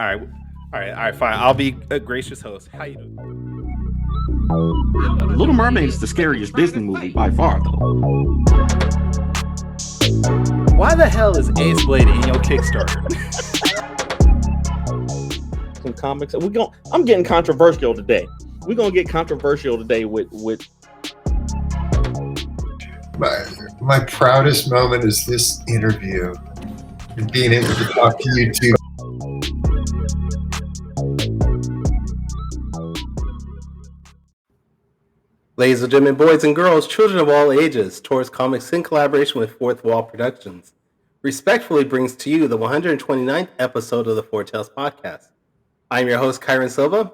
right, fine. I'll be a gracious host. How you doing? Little Mermaid is the scariest Disney movie by far, though. Why the hell is Ace Blade in your Kickstarter? Some comics. I'm getting controversial today. We're gonna get controversial today with. My proudest moment is this interview and being able to talk to you two. Ladies and gentlemen, boys and girls, children of all ages, Taurus Comics in collaboration with Fourth Wall Productions respectfully brings to you the 129th episode of the Four Tales podcast. I'm your host, Kyrun Silva.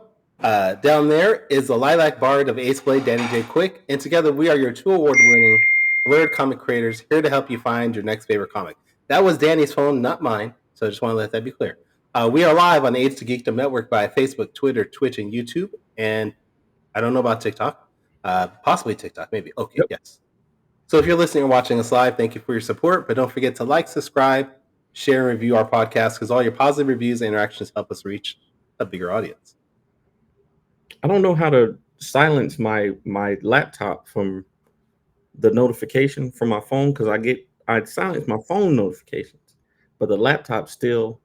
Down there is the Lilac Bard of Ace Blade, Danny J. Quick, and together we are your two award-winning Blurred comic creators here to help you find your next favorite comic. That was Danny's phone, not mine, so I just want to let that be clear. We are live on the Age to Geekdom Network by Facebook, Twitter, Twitch, and YouTube, and I don't know about TikTok. Possibly TikTok, maybe. Okay, yep. Yes. So if you're listening or watching us live, thank you for your support, but don't forget to like, subscribe, share, and review our podcast because all your positive reviews and interactions help us reach a bigger audience. I don't know how to silence my laptop from the notification from my phone because I silence my phone notifications, but the laptop still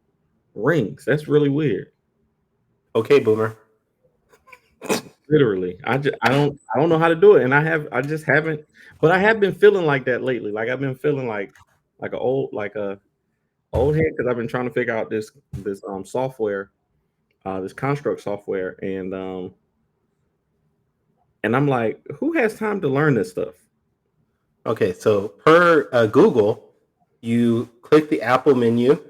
rings. That's really weird. Okay, boomer. Literally, I don't know how to do it, and I just haven't. But I have been feeling like that lately. Like I've been feeling like a old head because I've been trying to figure out this software, this construct software, and I'm like, who has time to learn this stuff? Okay, so per Google, you click the Apple menu,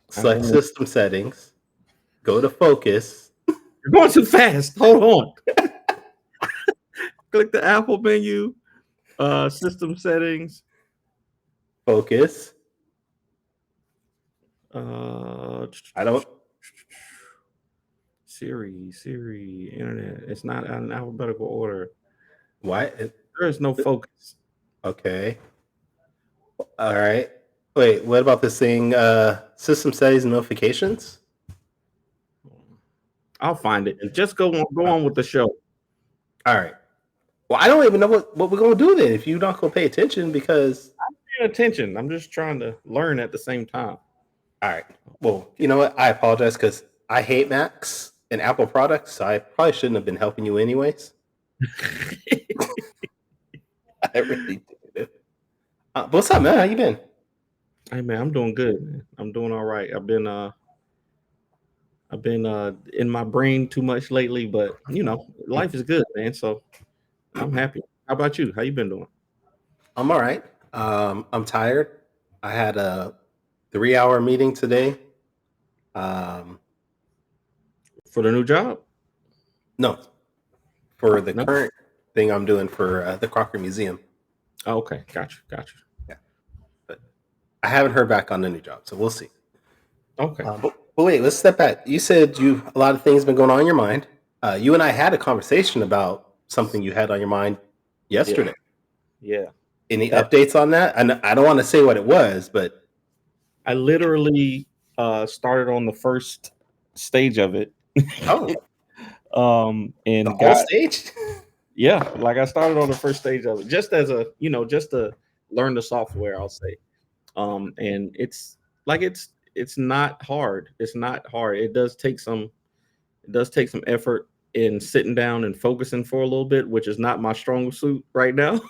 select system settings, go to focus. You're going too fast. Hold on. Click the Apple menu, system settings, focus. I don't. Siri, internet. It's not in alphabetical order. Why? There is no focus. Okay. All right. Wait, what about this thing? System settings and notifications? I'll find it. Just go on with the show. All right. Well, I don't even know what we're going to do then if you're not going to pay attention because... I'm paying attention. I'm just trying to learn at the same time. All right. Well, you know what? I apologize because I hate Macs and Apple products, so I probably shouldn't have been helping you anyways. I really did. But what's up, man? How you been? Hey, man, I'm doing good, man. I'm doing all right. I've been in my brain too much lately, but life is good, man. So I'm happy. How about you? How you been doing? I'm all right. I'm tired. I had a 3-hour meeting today. For the new job? No, for the current thing I'm doing for the Crocker Museum. Oh, okay, gotcha. Yeah, but I haven't heard back on the new job, so we'll see. Okay. But wait, let's step back. You said a lot of things been going on in your mind. You and I had a conversation about something you had on your mind yesterday. Yeah. Any updates on that? And I don't want to say what it was, but I literally started on the first stage of it. Oh. And the whole stage? Yeah, like I started on the first stage of it, just as just to learn the software, I'll say. And it's not hard. It's not hard. It does take some effort in sitting down and focusing for a little bit, which is not my strong suit right now,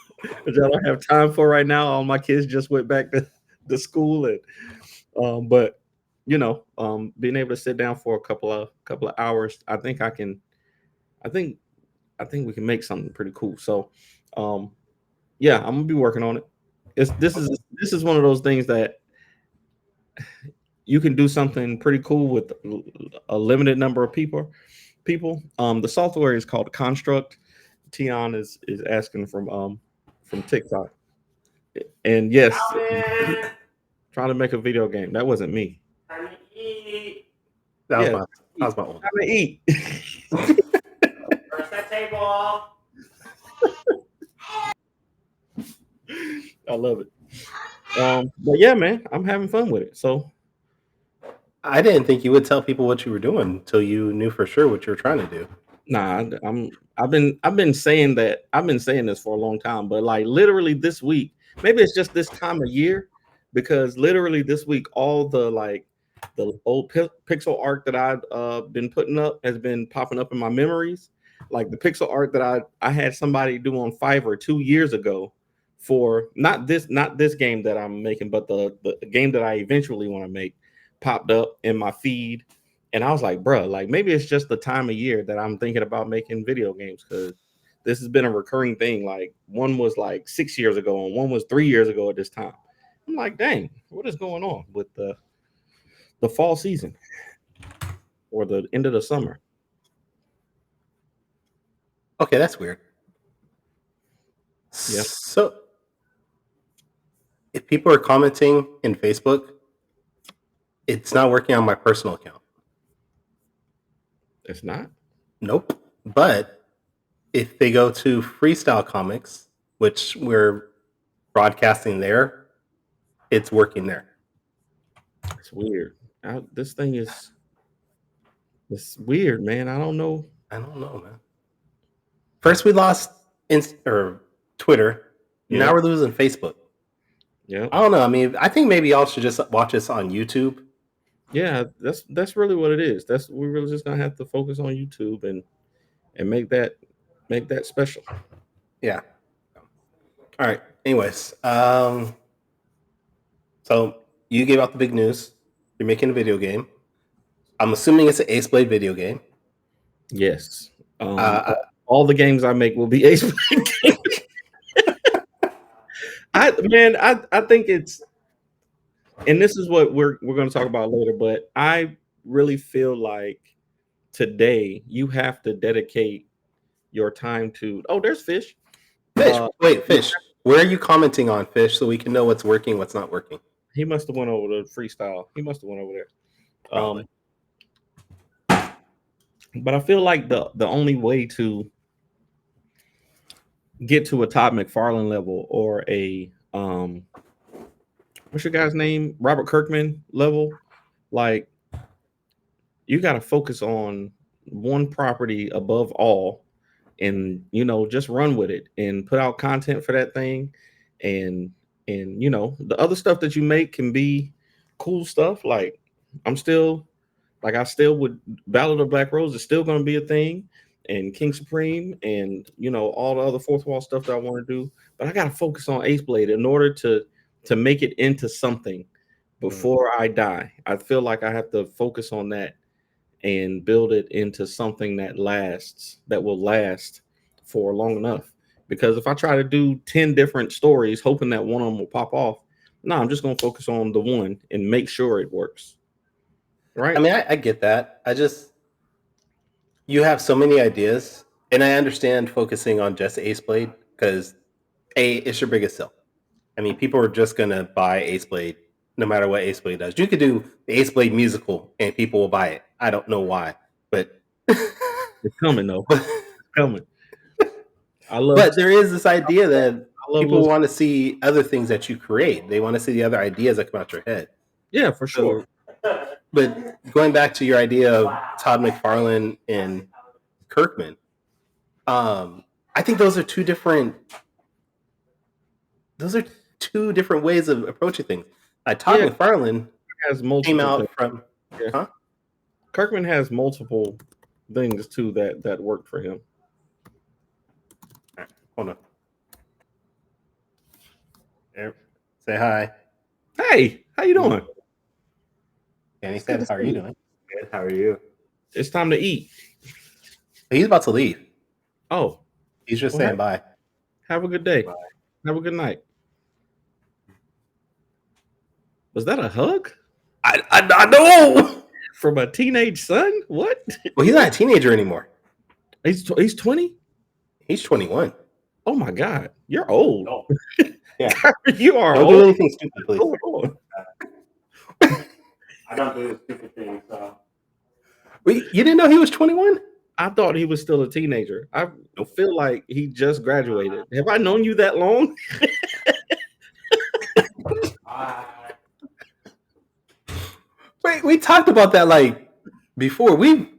which I don't have time for right now. All my kids just went back to school, and but being able to sit down for a couple of hours, I think we can make something pretty cool. So, yeah, I'm gonna be working on it. This is one of those things that you can do something pretty cool with a limited number of people. The software is called Construct. Tion is asking from TikTok, and yes, trying to make a video game. That wasn't me. That was my own. Time to eat. First that table. I love it. But yeah, man, I'm having fun with it. So I didn't think you would tell people what you were doing until you knew for sure what you were trying to do. Nah, I've been saying that. I've been saying this for a long time, but like literally this week, maybe it's just this time of year, because literally this week, all the like the old pixel art that I've been putting up has been popping up in my memories. Like the pixel art that I had somebody do on Fiverr 2 years ago for not this game that I'm making, but the game that I eventually want to make popped up in my feed. And I was like, bro, like maybe it's just the time of year that I'm thinking about making video games, because this has been a recurring thing. Like one was like 6 years ago and one was 3 years ago at this time. I'm like, dang, what is going on with the fall season or the end of the summer? Okay, that's weird. Yeah. So, if people are commenting in Facebook, it's not working on my personal account. It's not. Nope. But if they go to Freestyle Comics, which we're broadcasting there, it's working there. It's weird. This thing is it's weird, man. I don't know. I don't know, man. First we lost Twitter. Yeah. Now we're losing Facebook. Yeah. I don't know. I mean, I think maybe y'all should just watch us on YouTube. Yeah, that's really what it is. We're really just gonna have to focus on YouTube and make that special. Yeah. All right. Anyways, so you gave out the big news. You're making a video game. I'm assuming it's an Ace Blade video game. Yes. All the games I make will be Ace Blade games. I think it's, and this is what we're going to talk about later, but I really feel like today you have to dedicate your time to. Oh, there's Fish. Fish. Wait, Fish. Where are you commenting on, Fish, so we can know what's working, what's not working? He must have went over to Freestyle. He must have went over there. But I feel like the only way to get to a Todd McFarlane level or a what's your guy's name? Robert Kirkman level, like you got to focus on one property above all, and just run with it and put out content for that thing, and the other stuff that you make can be cool stuff. Like I still would Ballad of Black Rose is still going to be a thing, and King Supreme, and all the other fourth wall stuff that I want to do, but I got to focus on Ace Blade in order to make it into something before I die. I feel like I have to focus on that and build it into something that will last for long enough. Because if I try to do 10 different stories hoping that one of them will pop off, no, I'm just going to focus on the one and make sure it works. Right? I mean, I get that. You have so many ideas, and I understand focusing on just Ace Blade because it's your biggest sell. I mean, people are just gonna buy Ace Blade no matter what Ace Blade does. You could do the Ace Blade musical, and people will buy it. I don't know why, but it's coming though. It's coming. But there is this idea that people want to see other things that you create. They want to see the other ideas that come out your head. Yeah, for sure. But going back to your idea of Todd McFarlane and Kirkman, I think those are two different ways of approaching things. Todd McFarlane has multiple came out from. Yeah. Huh? Kirkman has multiple things too that worked for him. All right, hold on. There. Say hi. Hey, how you doing? Danny said, "How are you doing?" Good. How are you? It's time to eat. He's about to leave. Oh, he's just saying bye. Have a good day. Bye. Have a good night. Was that a hug? I know. From a teenage son? What? Well, he's not a teenager anymore. He's 20? He's 21. Oh my God. You're old. Oh. Yeah. You are Don't old. do anything stupid, please. I don't do stupid things, so. Wait, you didn't know he was 21? I thought he was still a teenager. I feel like he just graduated. Have I known you that long? Wait, we talked about that like before. We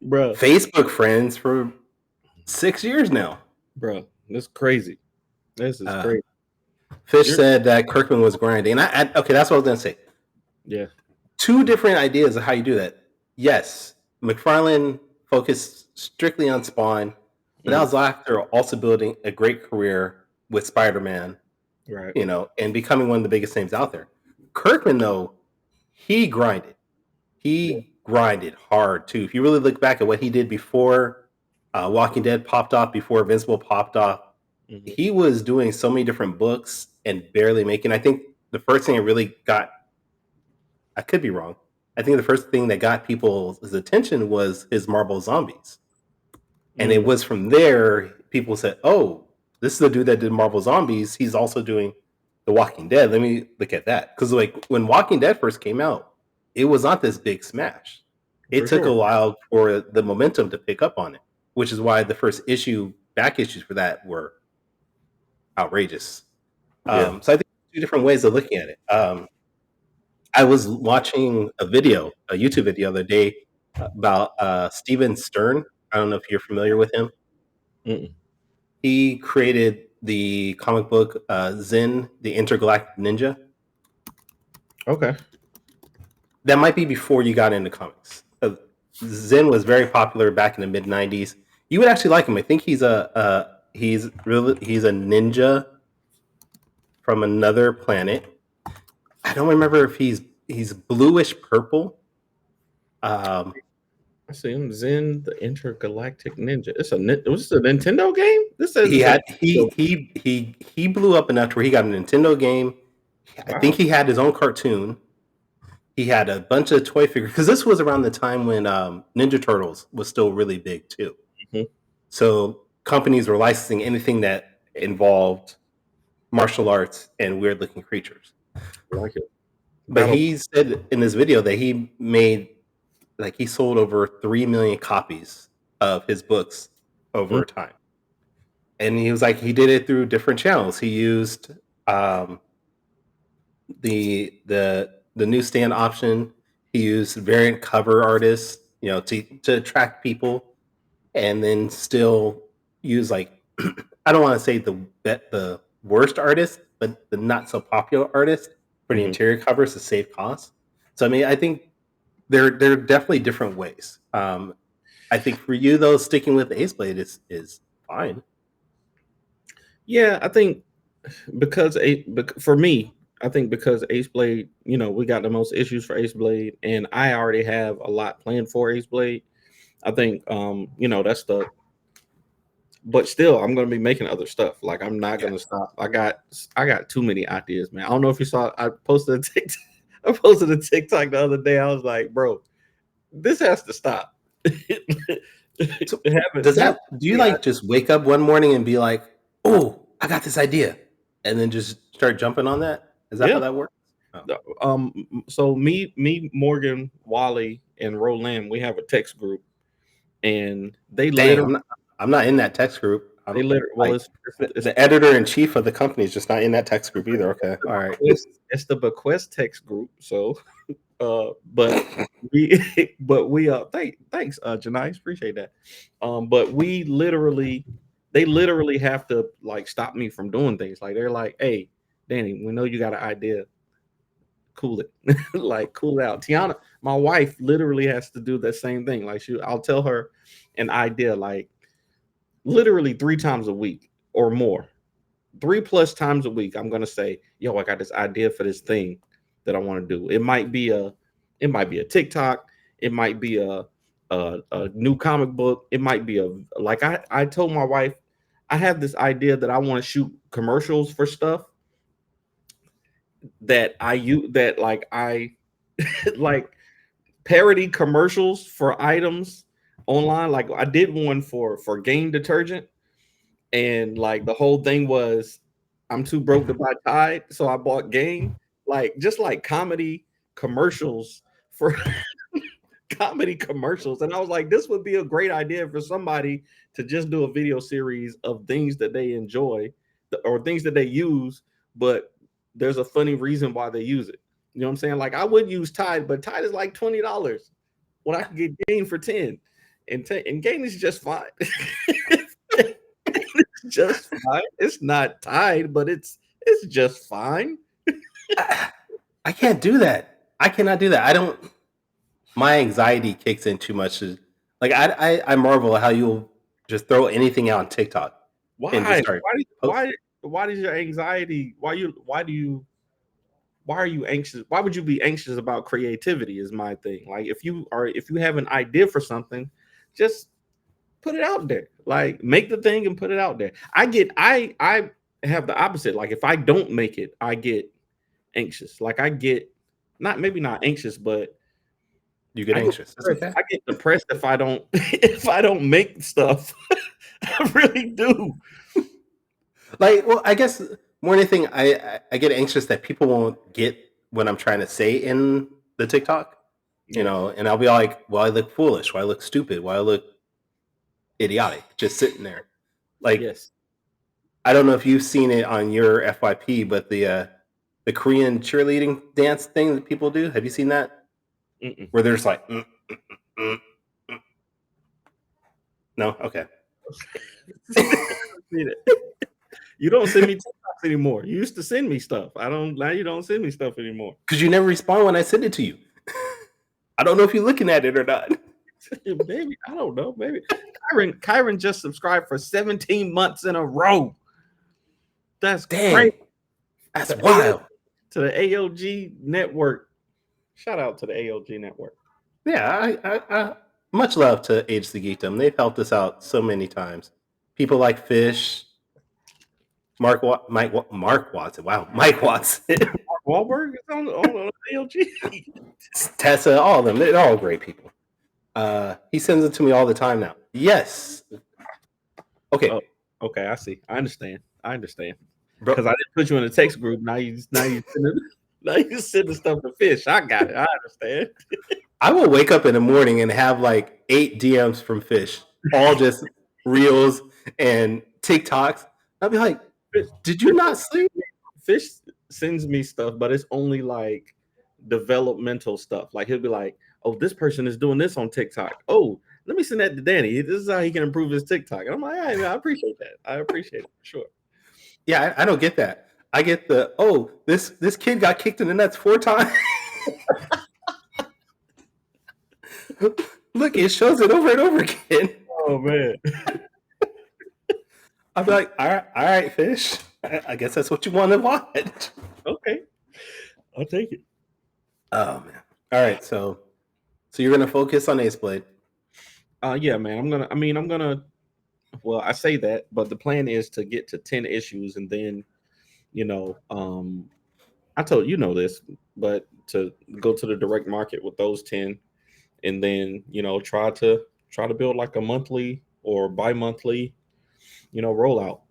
Bruh, Facebook friends for 6 years now. bruh, this is crazy. This is Uh, crazy. Fish You're- said that Kirkman was grinding, and okay, that's what I was gonna say. Yeah. Two different ideas of how you do that. Yes, McFarlane focused strictly on Spawn, but that was after also building a great career with Spider-Man, Right. and becoming one of the biggest names out there. Kirkman, though, he grinded. He grinded hard too. If you really look back at what he did before Walking Dead popped off, before Invincible popped off, he was doing so many different books and barely making. I think the first thing it really got, I could be wrong. I think the first thing that got people's attention was his Marvel Zombies. And it was from there people said, "Oh, this is the dude that did Marvel Zombies. He's also doing The Walking Dead. Let me look at that." Because like when Walking Dead first came out, it was not this big smash. It took a while for the momentum to pick up on it, which is why the first back issues for that were outrageous. So I think two different ways of looking at it. I was watching a YouTube video the other day about Steven Stern. I don't know if you're familiar with him. Mm-mm. He created the comic book Zen, the Intergalactic Ninja. Okay. That might be before you got into comics. Zen was very popular back in the mid '90s. You would actually like him. I think he's a ninja from another planet. I don't remember if he's bluish purple. I see him. Zen, the Intergalactic Ninja. Was this a Nintendo game? This says he blew up enough to where he got a Nintendo game. I think he had his own cartoon. He had a bunch of toy figures because this was around the time when Ninja Turtles was still really big too. So companies were licensing anything that involved martial arts and weird looking creatures. I like it. But he said in this video that he sold over 3 million copies of his books over time. And he was like, he did it through different channels. He used the newsstand option. He used variant cover artists, to attract people, and then still use I don't want to say the worst artist, but the not so popular artist for the interior covers to save costs. So I mean, I think there are definitely different ways. I think for you though, sticking with Ace Blade is fine. Yeah, I think for me, I think because Ace Blade, we got the most issues for Ace Blade, and I already have a lot planned for Ace Blade. I think that's but still I'm gonna be making other stuff. Like I'm not gonna stop. I got too many ideas, man. I don't know if you saw I posted a TikTok. I posted a TikTok the other day. I was like, bro, this has to stop. Do you just wake up one morning and be like, "Oh, I got this idea," and then just start jumping on that? Is that how that works? Oh. So me, Morgan, Wally, and Roland, we have a text group, and they literally. I'm not in that text group. It's the editor in chief of the company is just not in that text group either. Okay, all right. It's the Bequest text group. So, but we thanks, Janice, appreciate that. But they literally have to stop me from doing things. Like they're like, "Hey, Danny, we know you got an idea. Cool it, cool it out." Tiana, my wife, literally has to do the same thing. I'll tell her an idea literally 3 times a week or more. 3+ times a week, I'm gonna say, "Yo, I got this idea for this thing that I want to do." It might be a TikTok. It might be a new comic book. It might be I told my wife, I have this idea that I want to shoot commercials for stuff that I use I parody commercials for items online. Like I did one for game detergent, and the whole thing was I'm too broke to buy Tide, so I bought Game. Just comedy commercials for comedy commercials. And I was like, this would be a great idea for somebody to just do a video series of things that they enjoy or things that they use, but there's a funny reason why they use it. You know what I'm saying? Like I would use Tide, but Tide is like $20 when I can get Gain for 10. And Gain is just fine. It's just fine. It's not Tide, but it's just fine. I can't do that. I cannot do that. I don't. My anxiety kicks in too much. Like I marvel at how you'll just throw anything out on TikTok and just Why? start. Why does your anxiety? Why are you anxious? Why would you be anxious about creativity? Is my thing. Like if you have an idea for something, just put it out there. Like make the thing and put it out there. I have the opposite. Like if I don't make it, I get anxious. Like I get maybe not anxious, but You get anxious. That's okay. I get depressed if I don't if I don't make stuff. I really do. Like, well, I guess more than anything, I get anxious that people won't get what I'm trying to say in the TikTok, you know, and I'll be like, well, I look foolish, well, I look stupid, well, I look idiotic, just sitting there. Like, Yes. I don't know if you've seen it on your FYP, but the Korean cheerleading dance thing that people do, have you seen that? Mm-mm. Where they're just like, no, okay. You don't send me TikToks anymore. You used to send me stuff. Now you don't send me stuff anymore. Because you never respond when I send it to you. I don't know if you're looking at it or not. Maybe, I don't know. Maybe Kyrun just subscribed for 17 months in a row. That's great. That's wild. To the AOG network. Shout out to the AOG network. Yeah, I much love to Age the Geekdom. They've helped us out so many times. People like Fish, Mark Watson. Wow, Mike Watson. Mark Wahlberg is on AOG. Tessa, all of them. They're all great people. He sends it to me all the time now. Yes. Okay. Oh, okay, I see. I understand. Because I didn't put you in a text group. Now you sending stuff to Fish. I got it. I understand. I will wake up in the morning and have like 8 DMs from Fish, all just reels and TikToks. I'll be like, did you not sleep? Fish sends me stuff, but it's only like developmental stuff. Like he'll be like, oh, this person is doing this on TikTok. Oh, let me send that to Danny. This is how he can improve his TikTok. And I'm like, hey, man, I appreciate that. I appreciate it. Sure. Yeah, I don't get that. I get this kid got kicked in the nuts 4 times. Look, it shows it over and over again. Oh man. I'll be like, all right, Fish. I guess that's what you want to watch. Okay. I'll take it. Oh man. All right, so you're gonna focus on Ace Blade. Yeah, man. I'm gonna well, I say that, but the plan is to get to 10 issues and then, I told this, but to go to the direct market with those 10 and then, try to build like a monthly or bi-monthly, rollout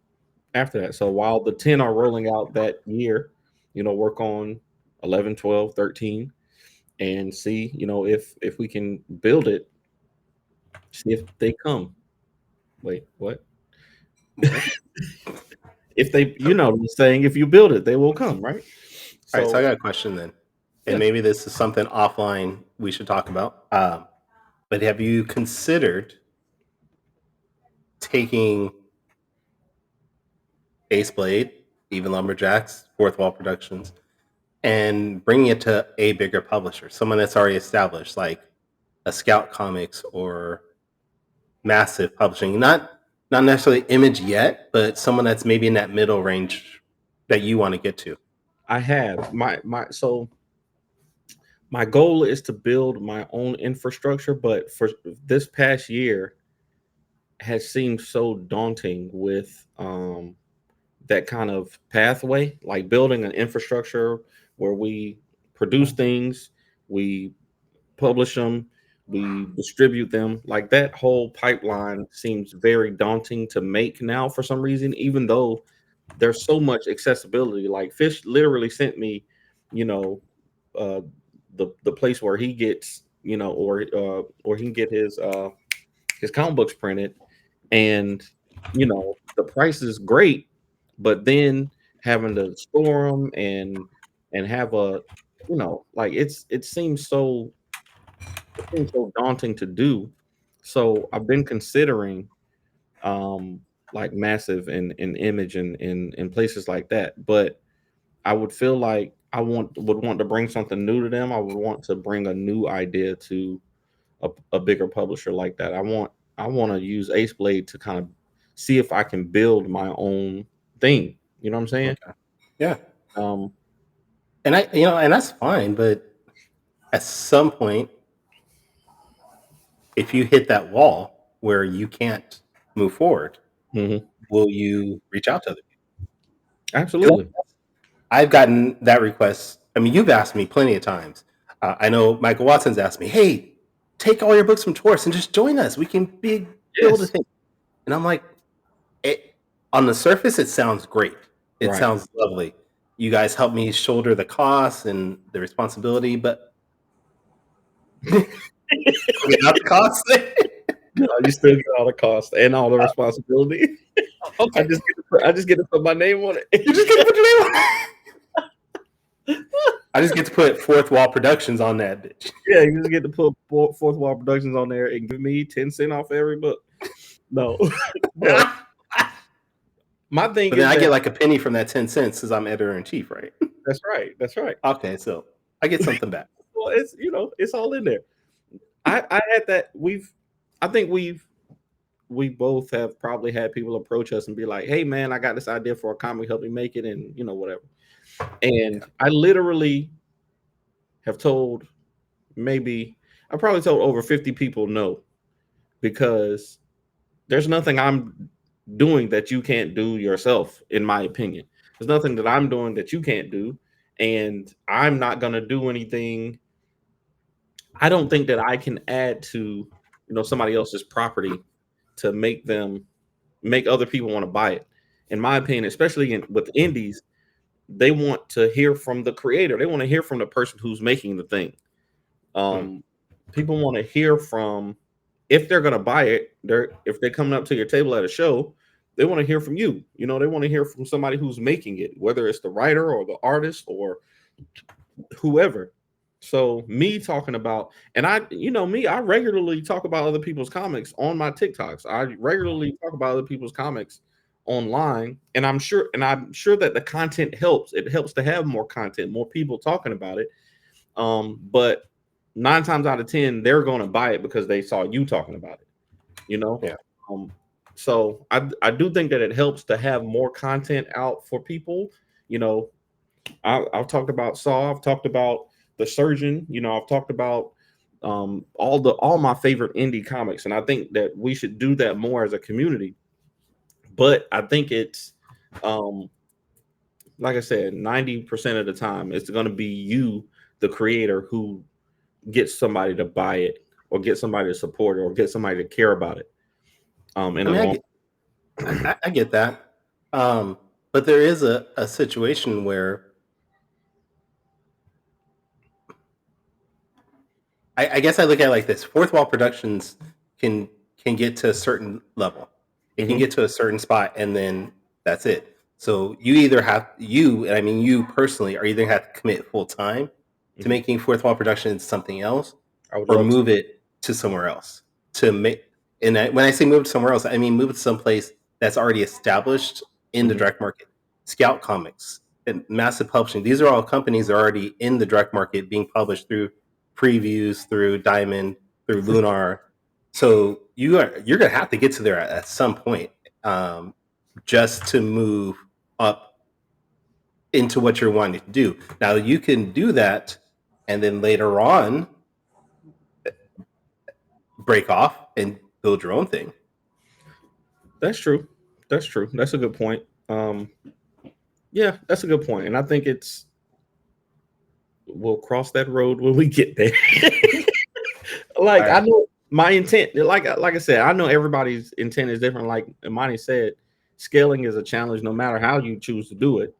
after that. So while the 10 are rolling out that year, work on 11, 12, 13 and see, if we can build it, see if they come. Wait, what? If they, saying if you build it, they will come, right? All right, so I got a question then. And maybe this is something offline we should talk about. But have you considered taking Ace Blade, Even Lumberjacks, Fourth Wall Productions, and bringing it to a bigger publisher, someone that's already established, like a Scout Comics or Massive Publishing? Not necessarily Image yet, but someone that's maybe in that middle range that you want to get to. I have so my goal is to build my own infrastructure, but for this past year has seemed so daunting with that kind of pathway, like building an infrastructure where we produce things, we publish them, we distribute them. Like that whole pipeline seems very daunting to make now for some reason, even though there's so much accessibility. Like Fish literally sent me, the place where he gets, or he can get his comic books printed, and the price is great, but then having to store them and have a you know, like it seems so daunting to do. So I've been considering like massive and image and in places like that. But I would feel like would want to bring something new to them. I would want to bring a new idea to a bigger publisher like that. I want to use Ace Blade to kind of see if I can build my own thing. You know what I'm saying? Okay. Yeah. Um, And and that's fine, but at some point, if you hit that wall where you can't move forward, mhm. will you reach out to other people? Absolutely. I've gotten that request. I mean, you've asked me plenty of times. I know Michael Watson's asked me, "Hey, take all your books from Taurus and just join us. We can build a Yes. thing." And I'm like, on the surface, it sounds great. It Right. sounds lovely. You guys help me shoulder the costs and the responsibility, but without the costs, No, you still get all the cost and all the responsibility. okay. I just get to put my name on it. You just get to put your name on it. I just get to put Fourth Wall Productions on that bitch. Yeah, you just get to put Fourth Wall Productions on there and give me 10 cents off every book. No. But my thing But is then I that, get like a penny from that 10 cents because I'm editor in chief, right? that's right. That's right. Okay, so I get something back. Well, it's it's all in there. I had that I think we both have probably had people approach us and be like, "Hey man, I got this idea for a comic, help me make it," and whatever. And I literally have told I probably told over 50 people no, because there's nothing I'm doing that you can't do yourself, in my opinion. There's nothing that I'm doing that you can't do, and I'm not gonna do anything. I don't think that I can add to somebody else's property to make other people want to buy it. In my opinion, especially with indies, they want to hear from the creator. They want to hear from the person who's making the thing. People want to hear from, if they're going to buy it, if they're coming up to your table at a show, they want to hear from you. They want to hear from somebody who's making it, whether it's the writer or the artist or whoever. So me talking about, and I regularly talk about other people's comics on my TikToks. I regularly talk about other people's comics online, and I'm sure that the content helps. It helps to have more content, more people talking about it. But 9 times out of 10, they're going to buy it because they saw you talking about it. Yeah. So I do think that it helps to have more content out for people. I've talked about Saw. I've talked about The Surgeon. I've talked about all my favorite indie comics, and I think that we should do that more as a community. But I think it's like I said, 90% of the time, it's going to be you, the creator, who gets somebody to buy it, or get somebody to support it, or get somebody to care about it. I get that. But there is a situation where I guess I look at it like this: Fourth Wall Productions can get to a certain level. It can get to a certain spot, and then that's it. So you either and I mean you personally, are either have to commit full time to making Fourth Wall Productions something else, or move it to somewhere else to make. And when I say move to somewhere else, I mean move it to someplace that's already established in the direct market. Scout Comics and Massive Publishing; these are all companies that are already in the direct market, being published through previews, through Diamond, through Lunar. So you're gonna have to get to there at some point, just to move up into what you're wanting to do. Now you can do that, and then later on break off and build your own thing. That's true. That's a good point. Yeah, that's a good point, and I think we'll cross that road when we get there. Like, I know my intent, like I said, I know everybody's intent is different. Like Imani said, scaling is a challenge no matter how you choose to do it.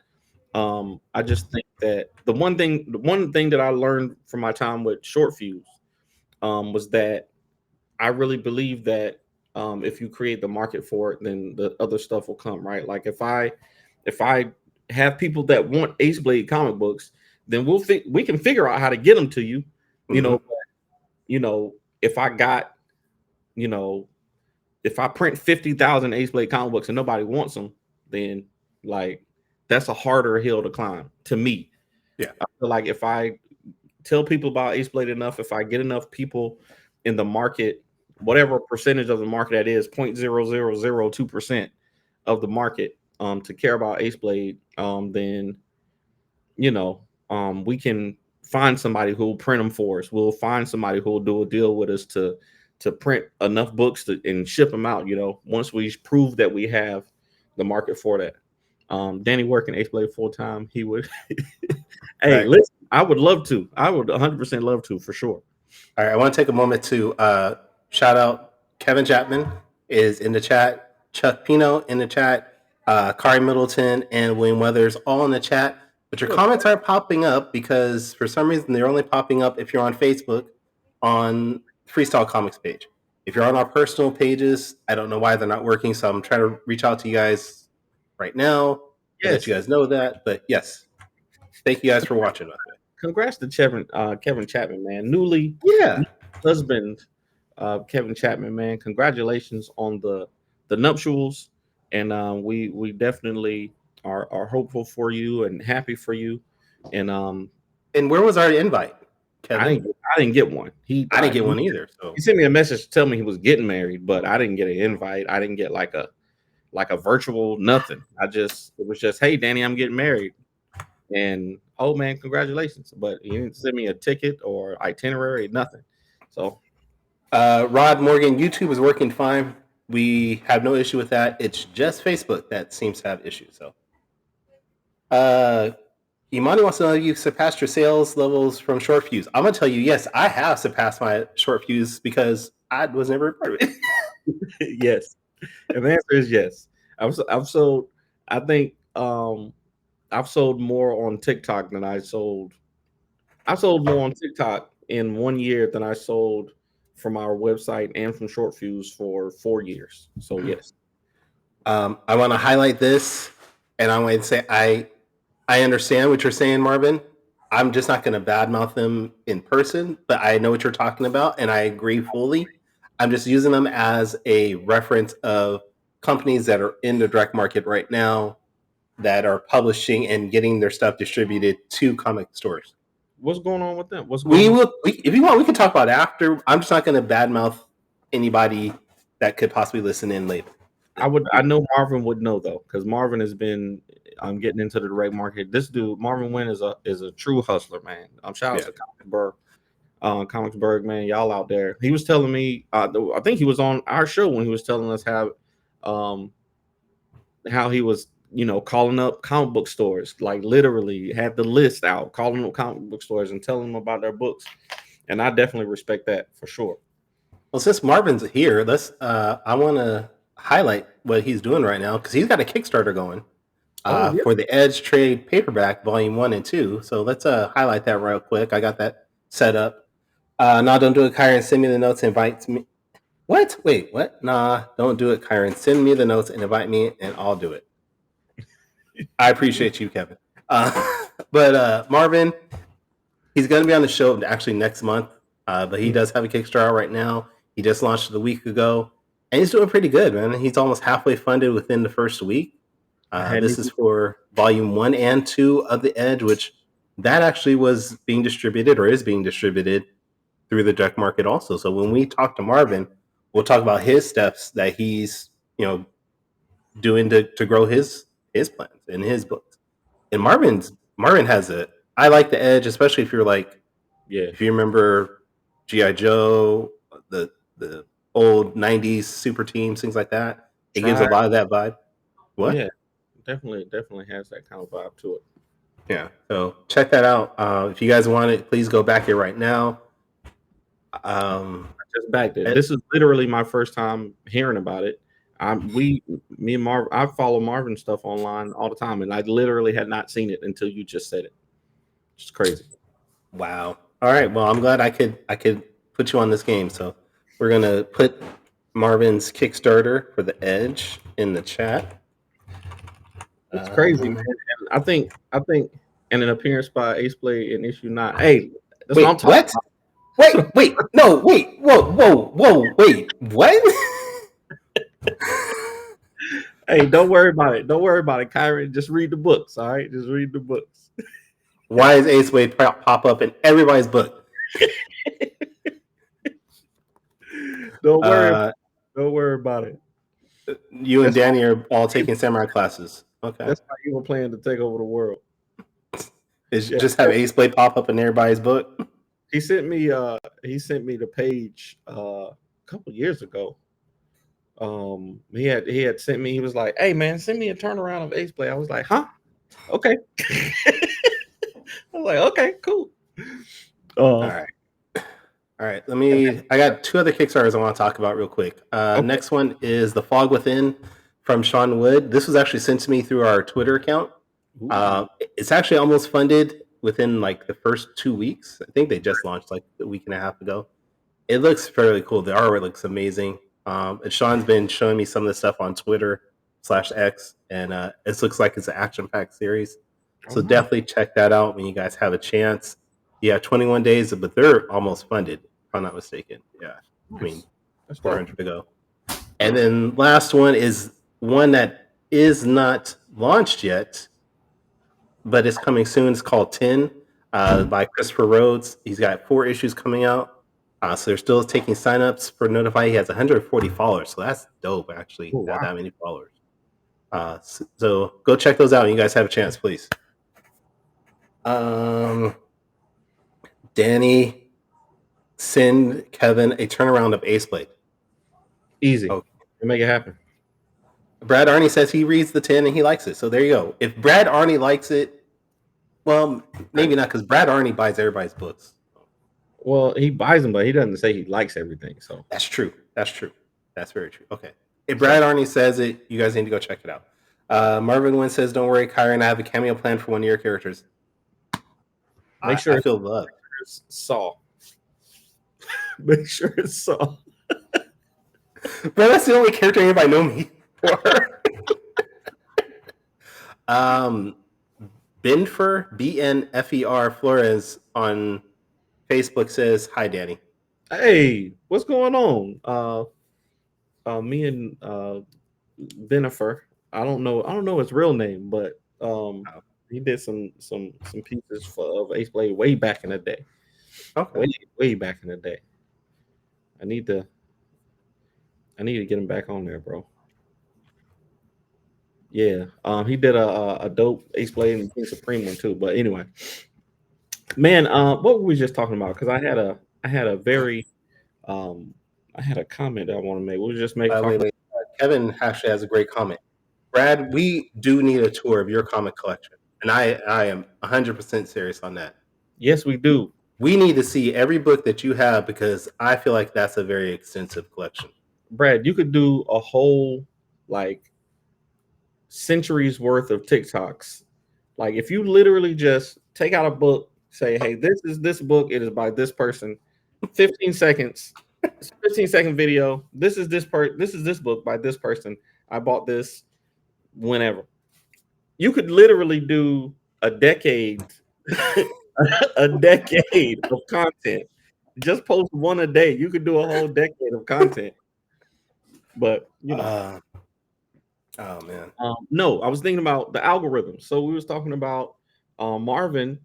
I just think that the one thing that I learned from my time with Short Fuse was that I really believe that if you create the market for it, then the other stuff will come, right? Like if I have people that want Ace Blade comic books, then we can figure out how to get them to you. If I got, if I print 50,000 Ace Blade comic books and nobody wants them, then like that's a harder hill to climb to me. Yeah. I feel like if I tell people about Ace Blade enough, if I get enough people in the market, whatever percentage of the market that is, 0.0002% of the market, to care about Ace Blade, then we can find somebody who will print them for us. We'll find somebody who will do a deal with us to print enough books and ship them out. Once we prove that we have the market for that. Danny working Ace Blade full time, he would. Hey, Right. listen, I would love to. I would 100% love to, for sure. All right, I want to take a moment to shout out Kevin Chapman is in the chat, Chuck Pino in the chat, Kari Middleton, and William Weathers all in the chat. But your comments aren't popping up because for some reason they're only popping up if you're on Facebook on Freestyle Comics page. If you're on our personal pages, I don't know why they're not working, so I'm trying to reach out to you guys right now to let you guys know that. But yes, thank you guys for watching. Congrats to Kevin Chapman, man. Newly husband, Kevin Chapman, man. Congratulations on the nuptials, and we definitely are hopeful for you and happy for you. And where was our invite, Kevin? I didn't get one. I didn't get one either. So he sent me a message to tell me he was getting married, but I didn't get an invite. I didn't get like a virtual nothing. It was just, hey, Danny, I'm getting married. And oh man, congratulations! But he didn't send me a ticket or itinerary, nothing. So, Rod Morgan, YouTube is working fine. We have no issue with that. It's just Facebook that seems to have issues. So, Imani wants to know if you surpassed your sales levels from short fuse. I'm gonna tell you, yes, I have surpassed my short fuse because I was never a part of it. Yes, and the answer is yes. I've sold. I think. I've sold more on TikTok than I sold. I sold more on TikTok in 1 year than I sold from our website and from Short Fuse for 4 years. So yes. I want to highlight this, and I want to say I understand what you're saying, Marvin. I'm just not going to badmouth them in person, but I know what you're talking about, and I agree fully. I'm just using them as a reference of companies that are in the direct market right now that are publishing and getting their stuff distributed to comic stores. What's going on with them? If you want, we can talk about it after. I'm just not going to badmouth anybody that could possibly listen in later. I know Marvin would know though, because Marvin has been getting into the direct market. This dude, Marvin Wynn, is a true hustler, man. Shout out to Comicsburg, man. Y'all out there. He was telling me, I think he was on our show when he was telling us how he was calling up comic book stores, like literally had the list out, calling up comic book stores and telling them about their books. And I definitely respect that for sure. Well, since Marvin's here, I want to highlight what he's doing right now because he's got a Kickstarter going for the Edge Trade Paperback Volume 1 and 2. So let's highlight that real quick. I got that set up. Nah, don't do it, Kyron. Send me the notes and invite me. What? Wait, what? Nah, don't do it, Kyron. Send me the notes and invite me, and I'll do it. I appreciate you, Kevin. But Marvin, he's going to be on the show actually next month. But he does have a Kickstarter right now. He just launched it a week ago, and he's doing pretty good, man. He's almost halfway funded within the first week. This is for Volume 1 and 2 of The Edge, which that actually was being distributed or is being distributed through the direct market also. So when we talk to Marvin, we'll talk about his steps that he's doing to grow his plans and his books. And Marvin has it. I like The Edge, especially if you're if you remember G.I. Joe, the old 90s super teams, things like that. It gives a lot of that vibe. What? Yeah, definitely has that kind of vibe to it. Yeah, so check that out. If you guys want it, please go back here right now. Just back there. This is literally my first time hearing about it. Me and Marvin, I follow Marvin stuff online all the time, and I literally had not seen it until you just said it. It's crazy. Wow. All right. Well, I'm glad I could put you on this game. So we're gonna put Marvin's Kickstarter for The Edge in the chat. It's crazy, man. And I think, and an appearance by Ace Blade in issue 9. Hey, that's Wait, what I'm talking what? about. Wait, no, wait, whoa, wait, what? Hey, don't worry about it. Don't worry about it, Kyron. Just read the books, all right? Just read the books. Why is Ace Blade pop up in everybody's book? Don't worry about it. You and Danny are all taking samurai classes. Okay. That's how you were planning to take over the world. Just have Ace Blade pop up in everybody's book. He sent me the page a couple years ago. He had sent me, he was like, "Hey man, send me a turnaround of Ace Blade." I was like, "Huh? Okay." I was like, "Okay, cool." All right. I got two other Kickstarters I want to talk about real quick. Okay. Next one is The Fog Within from Sean Wood. This was actually sent to me through our Twitter account. It's actually almost funded within like the first 2 weeks. I think they just launched like a week and a half ago. It looks fairly cool. The artwork looks amazing. And Sean's been showing me some of the stuff on Twitter/X, and it looks like it's an action-packed series. So definitely check that out when you guys have a chance. Yeah, 21 days, but they're almost funded, if I'm not mistaken. Yeah, I mean, That's 400 to go. And then last one is one that is not launched yet, but it's coming soon. It's called 10 by Christopher Rhodes. He's got 4 issues coming out. So they're still taking signups for Notify. He has 140 followers, so that's dope, actually, to have that many followers. So go check those out when you guys have a chance, please. Danny, send Kevin a turnaround of Ace Blade. Easy. Okay. Make it happen. Brad Arney says he reads the 10 and he likes it. So there you go. If Brad Arney likes it, well, maybe not, because Brad Arney buys everybody's books. Well, he buys them, but he doesn't say he likes everything. So that's true. That's very true. Okay. If Brad Arney says it, you guys need to go check it out. Marvin Wynn says, "Don't worry, Kyron, I have a cameo plan for one of your characters." Make sure I feel love. It's Saul. Make sure it's Saul. Bro, that's the only character anybody know me for. Benfer, BNFER Flores on Facebook says, "Hi, Danny." Hey, what's going on? Me and Benifer. I don't know his real name, but he did some pieces of Ace Blade way back in the day. Okay. Way back in the day. I need to get him back on there, bro. Yeah. He did a dope Ace Blade and King Supreme one too. But anyway, man, what were we just talking about? Because I had a very I had a comment that I want to make. We'll just make wait. Kevin actually has a great comment. Brad, we do need a tour of your comic collection, and I am 100% serious on that. Yes, we do. We need to see every book that you have, because I feel like that's a very extensive collection. Brad, you could do a whole like centuries worth of TikToks. Like if you literally just take out a book, say, "Hey, this is this book. It is by this person." 15 seconds, 15-second video. This is this book by this person. I bought this whenever. You could literally do a decade of content. Just post one a day. You could do a whole decade of content. But you know, oh man. No, I was thinking about the algorithm. So we was talking about Marvin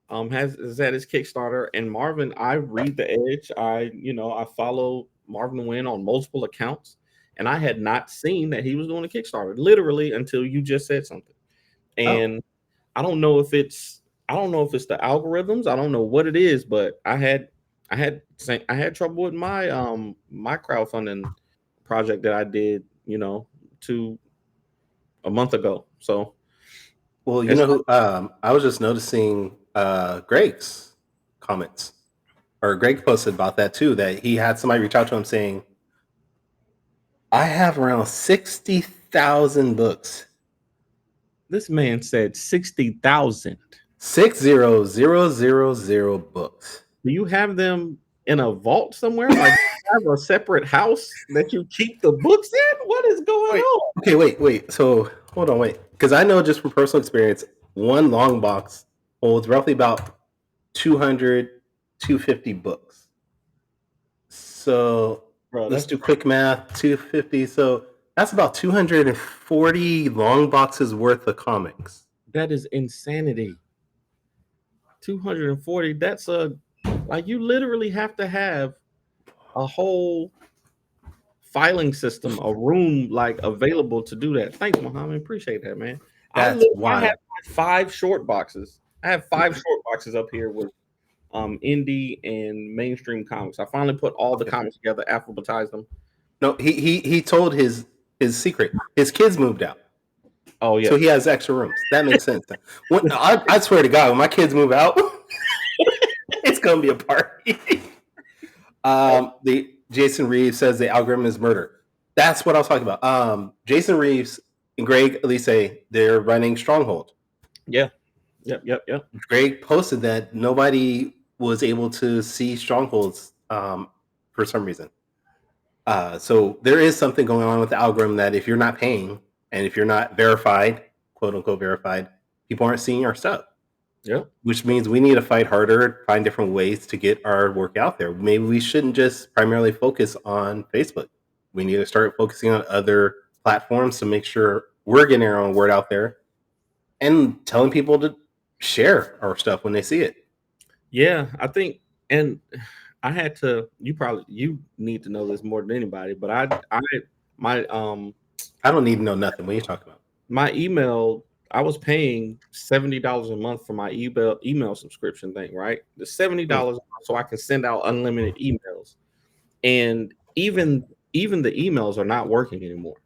is at his Kickstarter, and Marvin, I read The Edge. I follow Marvin Wynn on multiple accounts, and I had not seen that he was doing a Kickstarter literally until you just said something. And I don't know if it's the algorithms. I don't know what it is, but I had trouble with my my crowdfunding project that I did, a month ago. So, well, you know, I was just noticing Greg's comments, or Greg posted about that too, that he had somebody reach out to him saying, "I have around 60,000 books." This man said 60,000. 60,000 books. Do you have them in a vault somewhere? Like you have a separate house that you keep the books in? What is going on? Okay, wait. So hold on, because I know just from personal experience, one long box holds roughly about 200, 250 books. So Bro, let's that's do quick math. 250. So that's about 240 long boxes worth of comics. that is insanity. 240. That's like you literally have to have a whole filing system, a room like available to do that. Thanks, Mohammed. Appreciate that, man. I That's have wild. 5 short boxes. I have 5 short boxes up here with indie and mainstream comics. I finally put all the comics together, alphabetized them. No, he told his secret. His kids moved out. Oh yeah. So he has extra rooms. That makes sense. I swear to God, when my kids move out, it's gonna be a party. The Jason Reeves says the algorithm is murder. That's what I was talking about. Jason Reeves and Greg Elise, they're running Stronghold. Yeah. Yep. Greg posted that nobody was able to see Strongholds for some reason. So there is something going on with the algorithm that if you're not paying and if you're not verified, quote unquote verified, people aren't seeing our stuff. Yeah. Which means we need to fight harder, find different ways to get our work out there. Maybe we shouldn't just primarily focus on Facebook. We need to start focusing on other platforms to make sure we're getting our own word out there and telling people to share our stuff when they see it. Yeah, I think, and I had to. You need to know this more than anybody, but I don't need to know nothing. What are you talking about? My email, I was paying $70 a month for my email subscription thing, right? The $70 so I can send out unlimited emails, and even the emails are not working anymore.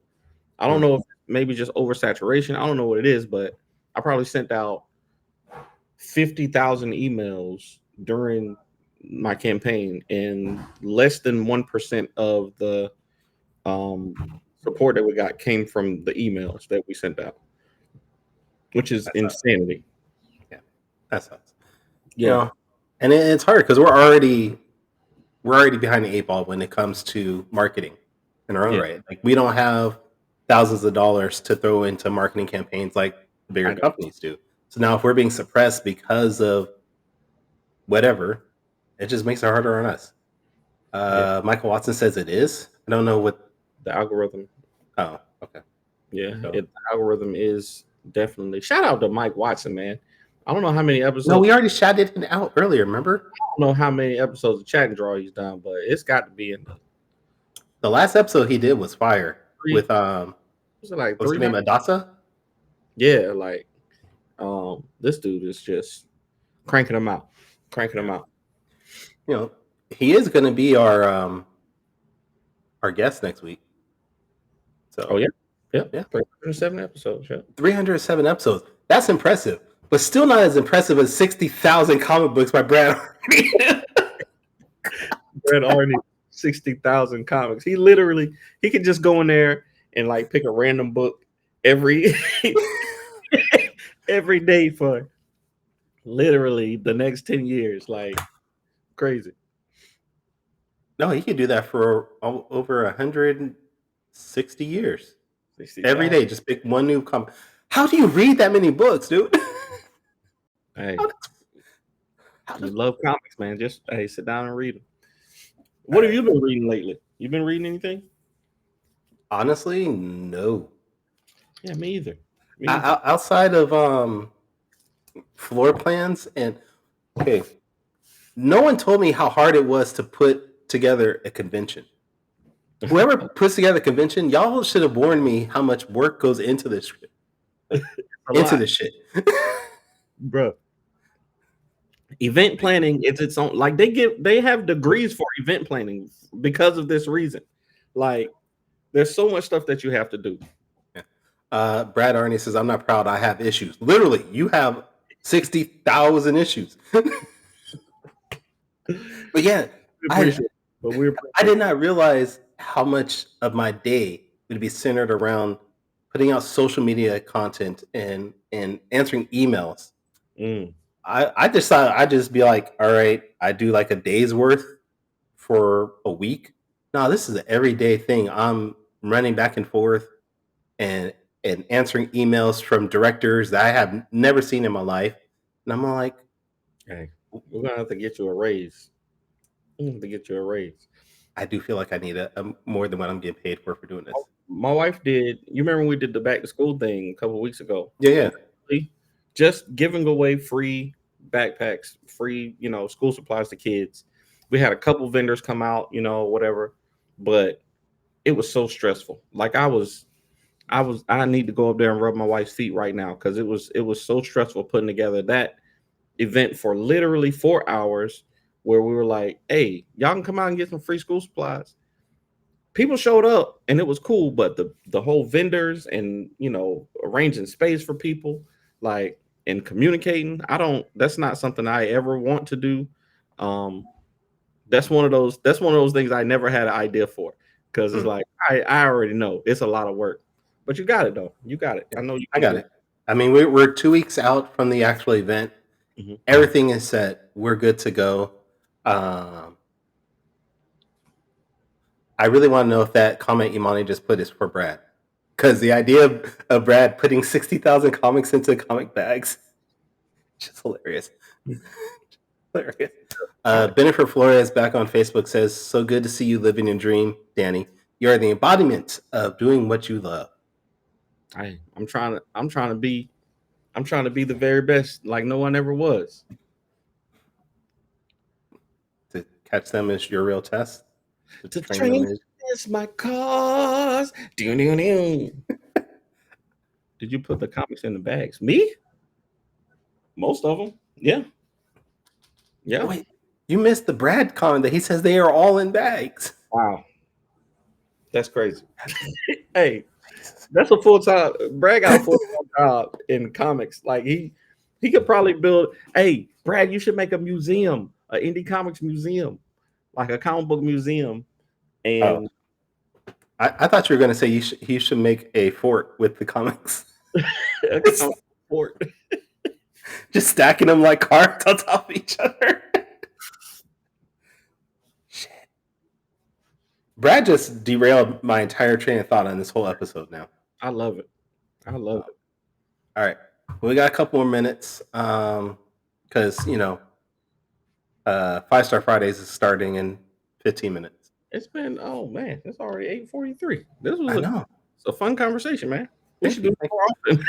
I don't know if maybe just oversaturation. I don't know what it is, but I probably sent out 50,000 emails during my campaign, and less than 1% of the support that we got came from the emails that we sent out, which is insanity. Yeah, that sucks. Yeah, you know, and it's hard because we're already behind the 8 ball when it comes to marketing in our own right. Like we don't have thousands of dollars to throw into marketing campaigns like the bigger companies do. So now if we're being suppressed because of whatever, it just makes it harder on us. Michael Watson says it is. I don't know what the algorithm. Oh, okay. Yeah, the algorithm is definitely. Shout out to Mike Watson, man. I don't know how many episodes. No, we already shouted it out earlier. Remember? I don't know how many episodes of Chat and Draw he's done, but it's got to be in the last episode he did was fire with was it like what's her name, Adasa? Yeah, like this dude is just cranking them out. You know, he is going to be our guest next week. So yeah. 307 episodes. Yeah, 307 episodes. That's impressive, but still not as impressive as 60,000 comic books by Brad Arney. Brad Arney, 60,000 comics. He could just go in there and like pick a random book every day for literally the next 10 years. Like crazy. No, he could do that for over 160 years. Every day, just pick one new comic. How do you read that many books, dude? Hey, you love comics, man. Just sit down and read them. What have you been reading lately? You been reading anything? Honestly, no. Yeah, me either. Outside of floor plans and no one told me how hard it was to put together a convention. Whoever puts together a convention, y'all should have warned me how much work goes into this shit. Bro. Event planning is its own. Like they have degrees for event planning because of this reason. Like there's so much stuff that you have to do. Brad Arney says, "I'm not proud. I have issues. Literally, you have 60,000 issues." But yeah, I did not realize how much of my day would be centered around putting out social media content and answering emails. I just thought I'd just be like, all right, I do like a day's worth for a week. No, this is an everyday thing. I'm running back and forth and answering emails from directors that I have never seen in my life. And I'm like, Hey, we're gonna have to get you a raise. We're gonna have to get you a raise. I do feel like I need a more than what I'm getting paid for doing this. My wife did. You remember we did the back to school thing a couple of weeks ago? Yeah. Just giving away free backpacks, free, school supplies to kids. We had a couple vendors come out, whatever, but it was so stressful. Like I need to go up there and rub my wife's feet right now because it was so stressful putting together that event for literally 4 hours where we were like, hey, y'all can come out and get some free school supplies. People showed up and it was cool, but the whole vendors and arranging space for people, like, and communicating, that's not something I ever want to do. That's one of those things I never had an idea for, because it's like I already know it's a lot of work, but you got it though. You got it. I know you. I got it. I mean, we're 2 weeks out from the actual event. Mm-hmm. Everything is set. We're good to go. I really want to know if that comment Imani just put is for Brad, because the idea of Brad putting 60,000 comics into comic bags, just hilarious. Hilarious. Bennifer Flores back on Facebook says, "So good to see you living your dream, Danny. You are the embodiment of doing what you love." I'm trying to be the very best, like no one ever was. To catch them is your real test. To train is my cause. Did you put the comics in the bags? Me? Most of them. Yeah. Yeah. Wait, you missed the Brad comment that he says they are all in bags. Wow. That's crazy. Hey, that's a full-time. Brad got a full-time job in comics. Like he could probably build. Hey, Brad, you should make a museum, an indie comics museum, like a comic book museum. And I thought you were going to say he should make a fort with the comics. a comic fort. Just stacking them like cards on top of each other. Shit. Brad just derailed my entire train of thought on this whole episode now. I love it. All right. Well, we got a couple more minutes because, 5-Star Fridays is starting in 15 minutes. It's been, oh man, it's already 8:43. This was a fun conversation, man. We should do it more often.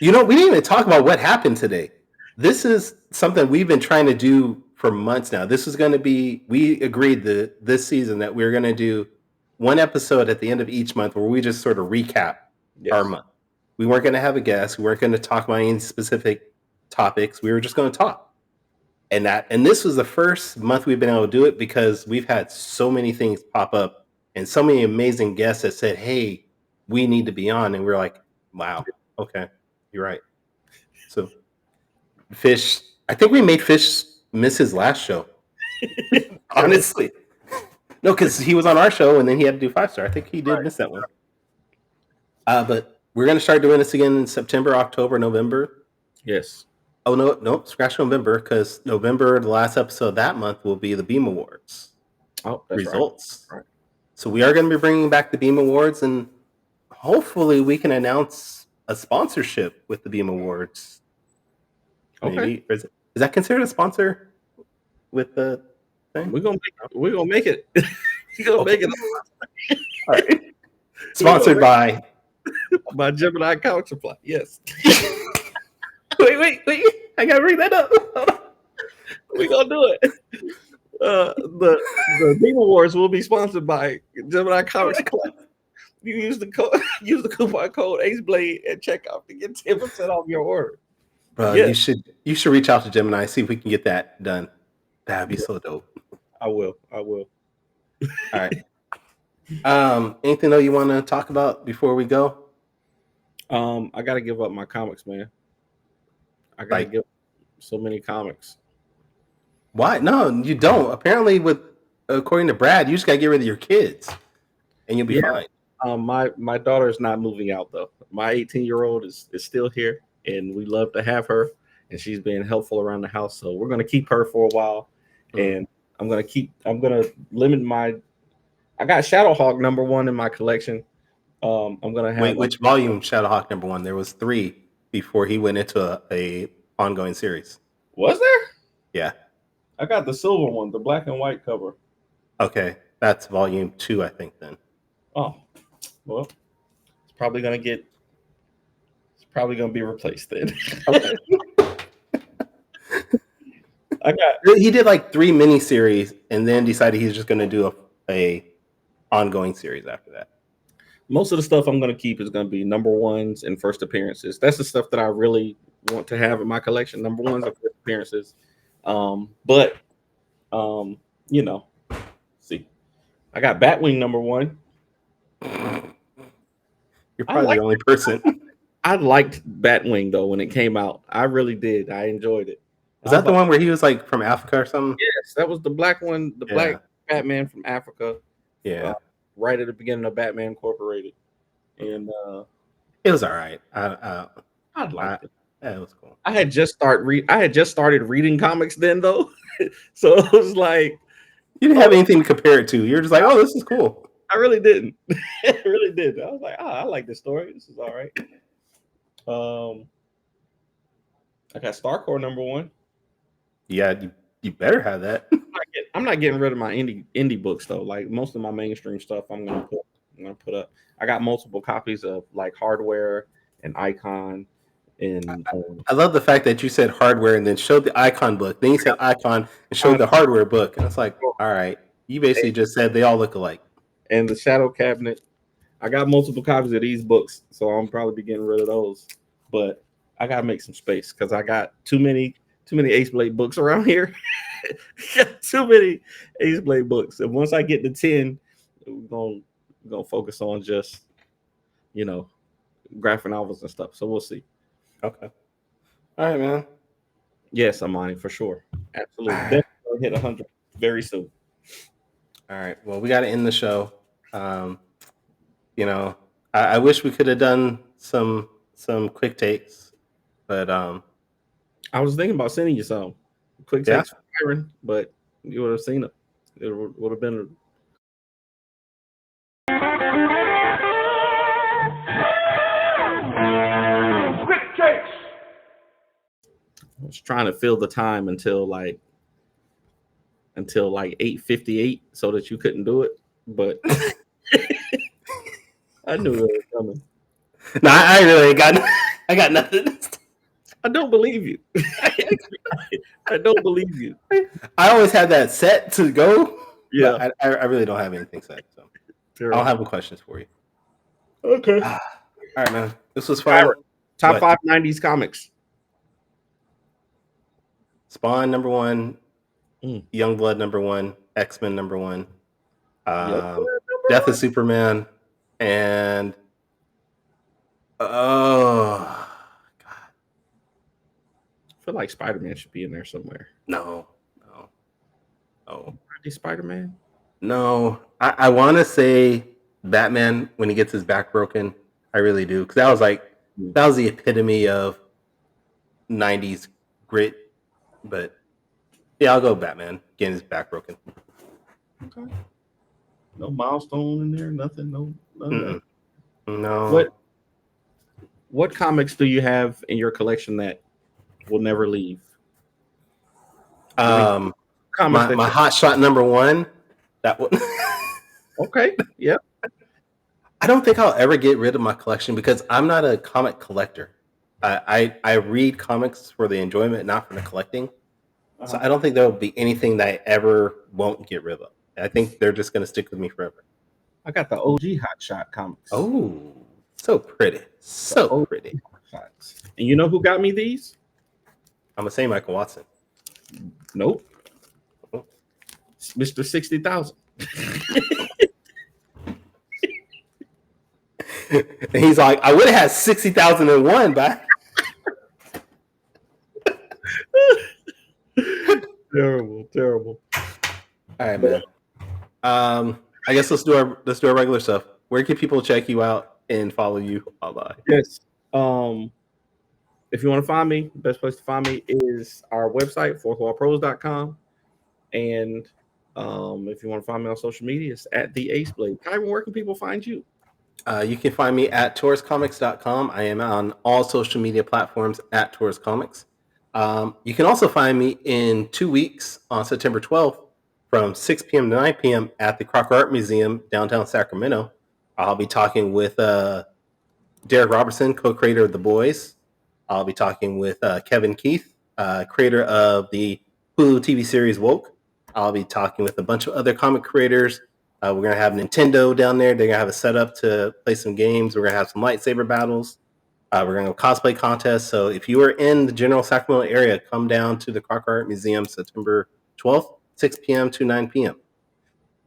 We didn't even talk about what happened today. This is something we've been trying to do for months now. This is going to be, we agreed this season that we're going to do one episode at the end of each month where we just sort of recap our month. We weren't going to have a guest. We weren't going to talk about any specific topics. We were just going to talk. And this was the first month we've been able to do it because we've had so many things pop up and so many amazing guests that said, hey, we need to be on. And we're like, wow, okay, you're right. So Fish, I think we made Fish miss his last show. Honestly. No, because he was on our show and then he had to do 5-Star. I think he did miss that one. But we're going to start doing this again in September, October, November. Yes. Oh, no, scratch November, because November, the last episode of that month, will be the Beam Awards results. Right. So we are going to be bringing back the Beam Awards, and hopefully we can announce a sponsorship with the Beam Awards. Okay. Maybe. Is that considered a sponsor with the thing? We're gonna make it. We're gonna make it. All right. Sponsored by Gemini Couch Supply. Yes. Wait. I gotta bring that up. We're gonna do it. The Beam Awards will be sponsored by Gemini Couch Supply. You use the coupon code AceBlade at checkout to get 10% off your order. Bro, yes. You should reach out to Gemini, see if we can get that done. That'd be so dope. I will. All right. Anything though you want to talk about before we go? I gotta give up my comics, man. I gotta give so many comics. Why? No, you don't. Apparently, according to Brad, you just gotta get rid of your kids, and you'll be fine. My daughter is not moving out though. My 18-year-old is still here, and we love to have her, and she's been helpful around the house. So we're gonna keep her for a while, and I'm gonna limit my. I got Shadowhawk #1 in my collection. I'm gonna have. Wait, which volume Shadowhawk #1? There was 3 before he went into a ongoing series. Was there? Yeah. I got the silver one, the black and white cover. Okay, that's volume 2, I think. Then. Oh, well, it's probably gonna be replaced then. Okay. I got. He did like 3 miniseries, and then decided he's just going to do a ongoing series after that. Most of the stuff I'm going to keep is going to be number ones and first appearances. That's the stuff that I really want to have in my collection. Number ones and first appearances. But you know, see, I got Batwing number 1. You're probably the only person. I liked Batwing though when it came out. I really did. I enjoyed it. Is that the one where he was like from Africa or something? Yes, that was the black one, the black Batman from Africa. Yeah. Right at the beginning of Batman Incorporated. And it was all right. I liked it. Yeah, it was cool. I had just started reading comics then though. So it was like you didn't have anything to compare it to. You're just like, oh, this is cool. I really didn't. I really did. I was like, oh, I like this story. This is all right. I got Starcore number 1. Yeah, you better have that. I'm not getting rid of my indie books though. Like most of my mainstream stuff, I'm gonna put up. I got multiple copies of like Hardware and Icon. And I love the fact that you said Hardware and then showed the Icon book. Then you said Icon and showed the Hardware book, and it's like, all right, you basically just said they all look alike. And the Shadow Cabinet. I got multiple copies of these books, so I'm probably be getting rid of those. But I gotta make some space because I got too many Ace Blade books around here. Too many Ace Blade books. And once I get to 10, we're gonna focus on just graphic novels and stuff. So we'll see. Okay. All right, man. Yes, Amani, for sure. Absolutely. Definitely gonna hit 100 very soon. All right. Well, we got to end the show. I wish we could have done some quick takes, but I was thinking about sending you some quick takes from Kyrun, but you would have seen it. It would have been. Quick takes. I was trying to fill the time until like 8:58, so that you couldn't do it, but I knew it was coming. No, I really got. I got nothing. I don't believe you. I don't believe you. I always have that set to go. Yeah, I really don't have anything set. So I don't have any questions for you. Okay. All right, man. This was fun. Top 5 90s comics. Spawn number 1. Youngblood number 1. X-Men number 1. Death of Superman. And I feel like Spider-Man should be in there somewhere. No. Spider-Man? No. I want to say Batman when he gets his back broken. I really do. Because that was the epitome of 90s grit. But yeah, I'll go Batman getting his back broken. Okay. No milestone in there? Nothing? No. No. What comics do you have in your collection that will never leave? My Hot Shot number 1. That one. Okay. Yeah. I don't think I'll ever get rid of my collection because I'm not a comic collector. I read comics for the enjoyment, not for the collecting. So I don't think there will be anything that I ever won't get rid of. I think they're just going to stick with me forever. I got the OG Hot Shot comics. Oh, so pretty. So pretty. And you know who got me these? I'm going to say Michael Watson. Nope. Mr. 60,000. And he's like, I would have had 60,001, but Terrible. All right, man. I guess let's do our regular stuff. Where can people check you out and follow you online? Yes. If you want to find me, the best place to find me is our website, fourthwallpros.com. And if you want to find me on social media, it's at the Ace Blade. Kyrun, where can people find you? You can find me at tourscomics.com. I am on all social media platforms at tourscomics. You can also find me in 2 weeks on September 12th from 6 p.m. to 9 p.m. at the Crocker Art Museum, downtown Sacramento. I'll be talking with Derek Robertson, co-creator of The Boys. I'll be talking with Kevin Keith, creator of the Hulu TV series Woke. I'll be talking with a bunch of other comic creators. We're going to have Nintendo down there. They're going to have a setup to play some games. We're going to have some lightsaber battles. We're going to have a cosplay contest. So if you are in the general Sacramento area, come down to the Crocker Art Museum September 12th, 6 p.m. to 9 p.m.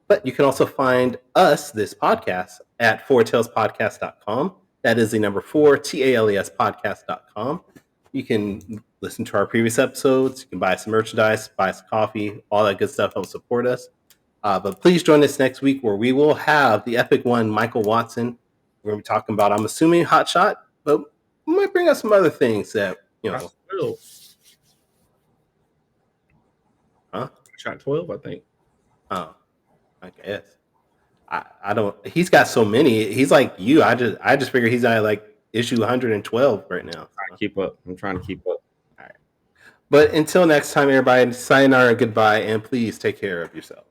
But you can also find us, this podcast, at fourtailspodcast.com. That is the number 4, TALES podcast.com. You can listen to our previous episodes. You can buy some merchandise, buy some coffee, all that good stuff helps support us. But please join us next week where we will have the epic one, Michael Watson. We're going to be talking about, I'm assuming, Hot Shot, but we might bring up some other things that, Shot 12, I think. Oh, I guess. I don't. He's got so many. He's like you. I just figure he's at like issue 112 right now. I'm trying to keep up. All right. But until next time, everybody, sayonara, goodbye, and please take care of yourselves.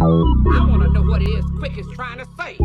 I want to know what it is Quick is trying to say.